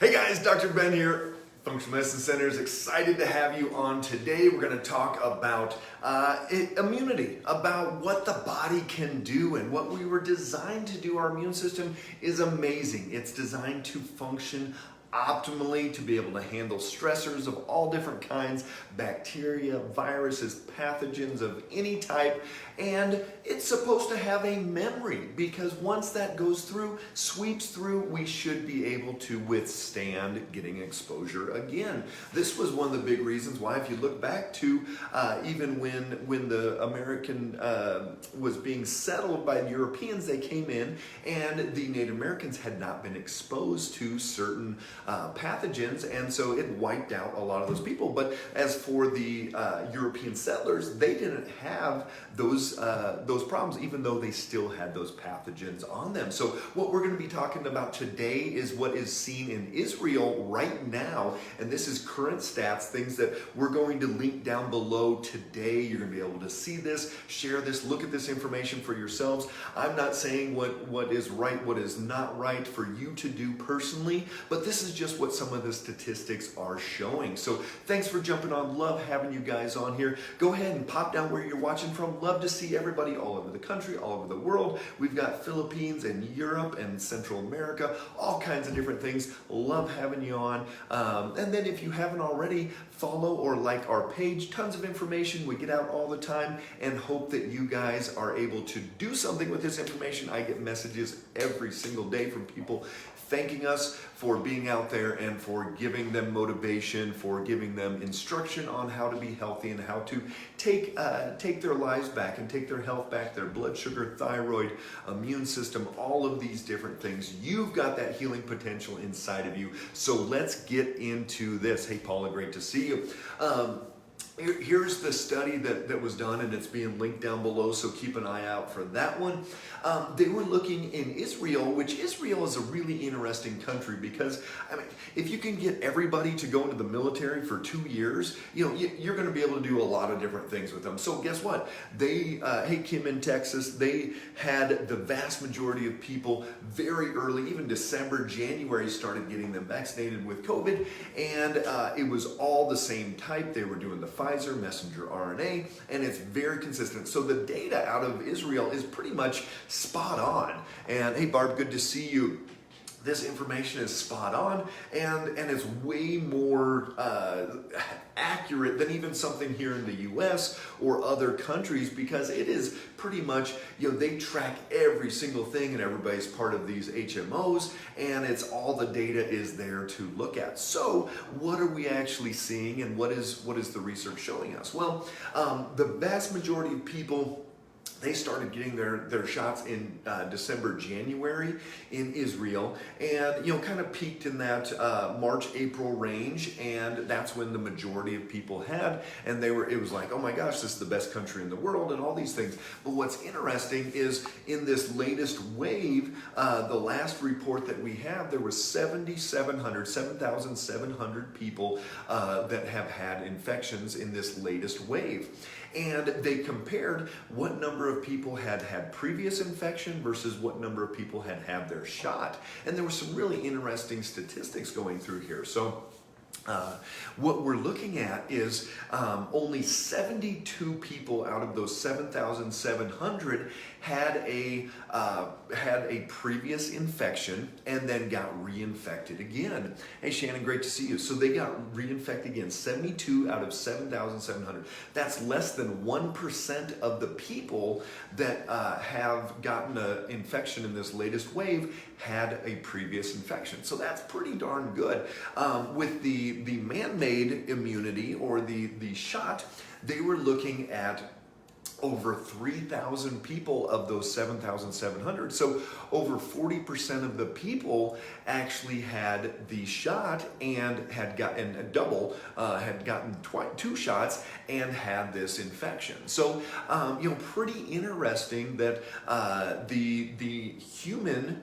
Hey guys, Dr. Ben here, Functional Medicine Center is excited to have you on today. We're going to talk about immunity, about what the body can do and what we were designed to do. Our immune system is amazing. It's designed to function optimally, to be able to handle stressors of all different kinds, bacteria, viruses, pathogens of any type, and it's supposed to have a memory because once that goes through, sweeps through, we should be able to withstand getting exposure again. This was one of the big reasons why, if you look back to even when the American was being settled by the Europeans, they came in and the Native Americans had not been exposed to certain pathogens, and so it wiped out a lot of those people. But as for the European settlers, they didn't have those problems, even though they still had those pathogens on them. So what we're going to be talking about today is what is seen in Israel right now, and this is current stats, things that we're going to link down below today. You're going to be able to see this, share this, look at this information for yourselves. I'm not saying what is right, what is not right for you to do personally, but this is just what some of the statistics are showing. So thanks for jumping on. Love having you guys on here. Go ahead and pop down where you're watching from. Love to see everybody all over the country, all over the world. We've got Philippines and Europe and Central America, all kinds of different things. Love having you on. And then if you haven't already, follow or like our page. Tons of information. We get out all the time and hope that you guys are able to do something with this information. I get messages every single day from people thanking us for being out there and for giving them motivation, for giving them instruction on how to be healthy and how to take their lives back and take their health back, their blood sugar, thyroid, immune system, all of these different things. You've got that healing potential inside of you. So let's get into this. Hey, Paula, great to see you. Here's the study that was done, and it's being linked down below, so keep an eye out for that one. They were looking in Israel, which Israel is a really interesting country because, I mean, if you can get everybody to go into the military for 2 years, you're going to be able to do a lot of different things with them. So guess what? Hey, Kim in Texas, they had the vast majority of people very early, even December, January, started getting them vaccinated with COVID, and it was all the same type. They were doing the Pfizer messenger RNA, and it's very consistent. So the data out of Israel is pretty much spot on. And hey, Barb, good to see you. This information is spot on, and it's way more accurate than even something here in the US or other countries, because it is pretty much, they track every single thing, and everybody's part of these HMOs, and it's all the data is there to look at. So what are we actually seeing, and what is the research showing us? Well, the vast majority of people, they started getting their shots in December, January in Israel, and kind of peaked in that March, April range, and that's when the majority of people had, and it was like, oh my gosh, this is the best country in the world, and all these things. But what's interesting is in this latest wave, the last report that we have, there was 7,700 people that have had infections in this latest wave. And they compared what number of people had previous infection versus what number of people had their shot. And there were some really interesting statistics going through here. So what we're looking at is only 72 people out of those 7,700 had a previous infection and then got reinfected again. Hey Shannon, great to see you. So they got reinfected again, 72 out of 7,700. That's less than 1% of the people that have gotten an infection in this latest wave had a previous infection. So that's pretty darn good. With the man-made immunity or the shot, they were looking at over 3,000 people of those 7,700. So over 40% of the people actually had the shot and had gotten a double, had gotten 2 shots and had this infection. So, pretty interesting that the human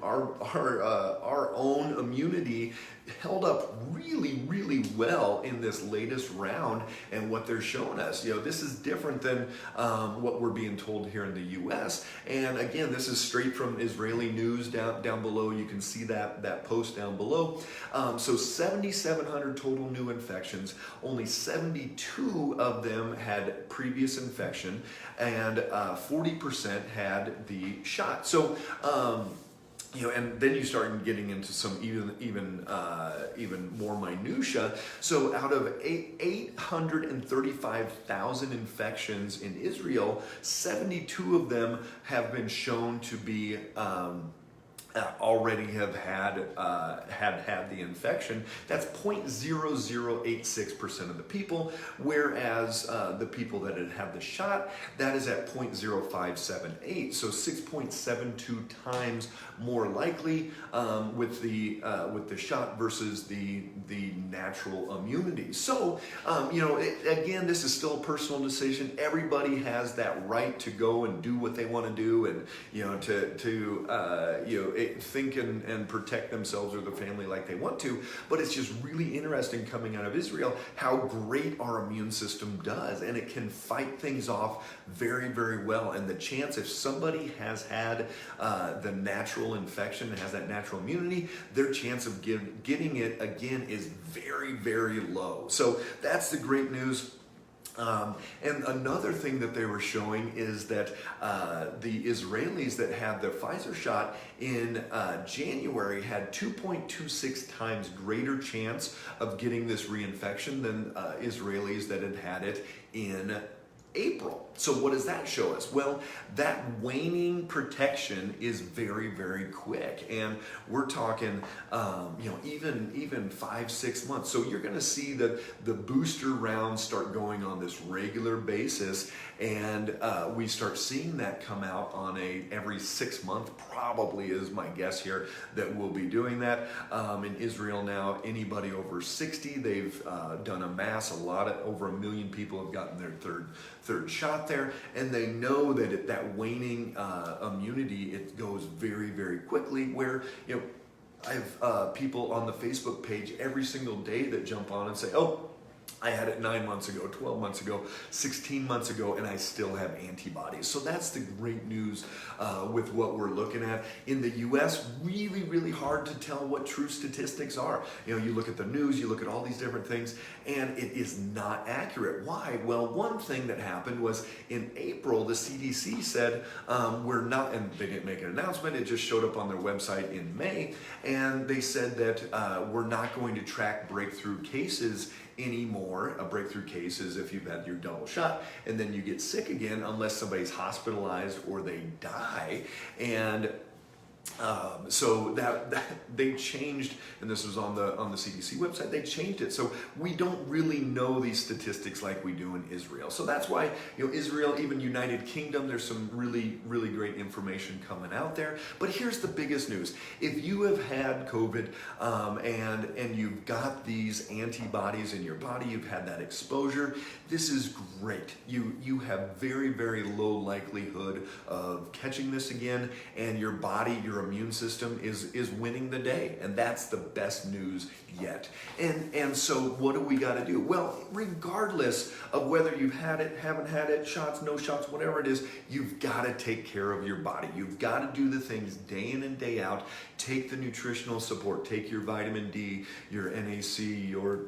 our own immunity held up really well in this latest round. And what they're showing us, this is different than what we're being told here in the U.S. And again, this is straight from Israeli news down below. You can see that post down below. So 7,700 total new infections. Only 72 of them had previous infection, and 40% had the shot. So and then you start getting into some even more minutia. So out of 835,000 infections in Israel, 72 of them have been shown to be already have had the infection. That's 0.0086% of the people, whereas the people that had the shot, that is at 0.0578. So 6.72 times more likely with the shot versus the natural immunity. So again, this is still a personal decision. Everybody has that right to go and do what they want to do, and think and protect themselves or the family like they want to. But it's just really interesting coming out of Israel how great our immune system does, and it can fight things off very well. And the chance, if somebody has had the natural infection and has that natural immunity, their chance of getting it again is very low. So that's the great news. And another thing that they were showing is that the Israelis that had the Pfizer shot in January had 2.26 times greater chance of getting this reinfection than Israelis that had it in April. So what does that show us? Well, that waning protection is very quick, and we're talking even 5-6 months. So you're going to see that the booster rounds start going on this regular basis, and we start seeing that come out on every 6 month, probably is my guess here, that we'll be doing that. In Israel now, anybody over 60, they've done a mass, over 1 million people have gotten their third shot there, and they know that that waning immunity, it goes very quickly, where I have people on the Facebook page every single day that jump on and say, oh, I had it 9 months ago, 12 months ago, 16 months ago, and I still have antibodies. So that's the great news with what we're looking at. In the U.S., really hard to tell what true statistics are. You look at the news, you look at all these different things, and it is not accurate. Why? Well, one thing that happened was in April, the CDC said we're not, and they didn't make an announcement, it just showed up on their website in May, and they said that we're not going to track breakthrough cases anymore. A breakthrough case is if you've had your double shot and then you get sick again, unless somebody's hospitalized or they die. And so that they changed, and this was on the CDC website, they changed it. So we don't really know these statistics like we do in Israel. So that's why Israel, even United Kingdom, there's some really great information coming out there. But here's the biggest news. If you have had COVID and you've got these antibodies in your body, you've had that exposure, this is great. You have very low likelihood of catching this again, and your body, your immune system is winning the day, and that's the best news yet. And so what do we got to do? Well, regardless of whether you've had it, haven't had it, shots, no shots, whatever it is, you've got to take care of your body. You've got to do the things day in and day out. Take the nutritional support, take your vitamin D, your NAC, your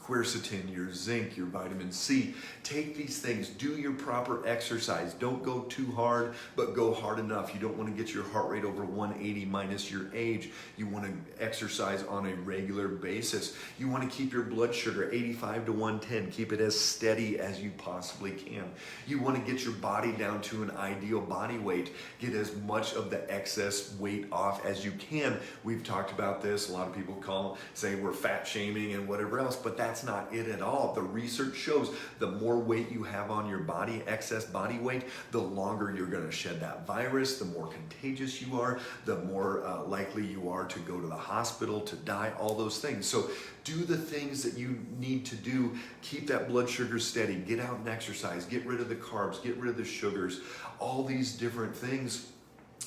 quercetin, your zinc, your vitamin C. Take these things, do your proper exercise. Don't go too hard, but go hard enough. You don't want to get your heart rate over 180 minus your age. You want to exercise on a regular basis. You want to keep your blood sugar 85 to 110. Keep it as steady as you possibly can. You want to get your body down to an ideal body weight. Get as much of the excess weight off as you can. We've talked about this. A lot of people say we're fat shaming and whatever else, but that's not it at all. The research shows the more weight you have on your body, excess body weight, the longer you're going to shed that virus, the more contagious you are, the more likely you are to go to the hospital, to die, all those things. So do the things that you need to do. Keep that blood sugar steady. Get out and exercise. Get rid of the carbs. Get rid of the sugars. All these different things.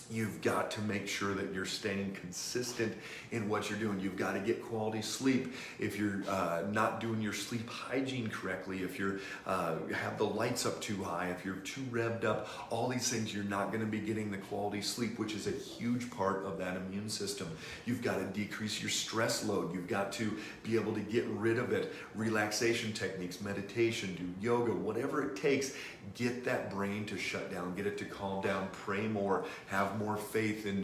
You've got to make sure that you're staying consistent in what you're doing. You've got to get quality sleep. If you're not doing your sleep hygiene correctly, if you have the lights up too high, if you're too revved up, all these things, you're not going to be getting the quality sleep, which is a huge part of that immune system. You've got to decrease your stress load. You've got to be able to get rid of it. Relaxation techniques, meditation, do yoga, whatever it takes. Get that brain to shut down, get it to calm down, pray more, have more faith in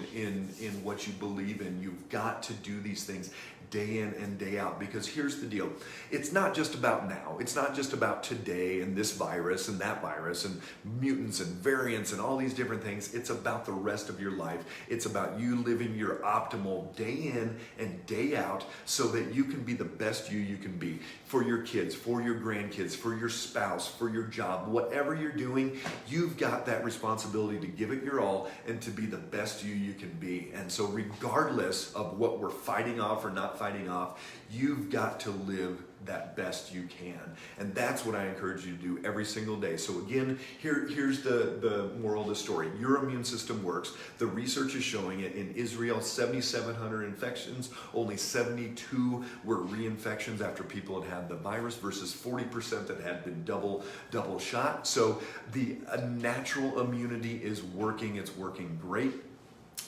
what you believe in. You've got to do these things day in and day out, because here's the deal. It's not just about now. It's not just about today and this virus and that virus and mutants and variants and all these different things. It's about the rest of your life. It's about you living your optimal day in and day out so that you can be the best you can be for your kids, for your grandkids, for your spouse, for your job, whatever you're doing. You've got that responsibility to give it your all and to be the best you can be. And so regardless of what we're fighting off or not fighting off, you've got to live that best you can. And that's what I encourage you to do every single day. So again, here's the moral of the story. Your immune system works. The research is showing it. In Israel, 7,700 infections, only 72 were reinfections after people had the virus versus 40% that had been double shot. So the natural immunity is working. It's working great.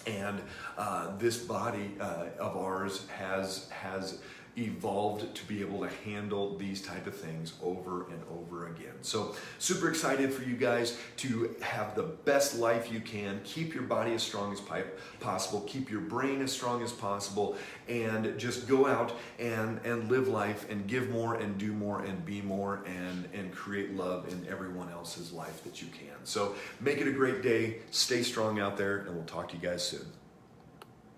And this body of ours has evolved to be able to handle these type of things over and over again. So super excited for you guys to have the best life you can. Keep your body as strong as possible. Keep your brain as strong as possible. And just go out and live life and give more and do more and be more and create love in everyone else's life that you can. So make it a great day. Stay strong out there, and we'll talk to you guys soon.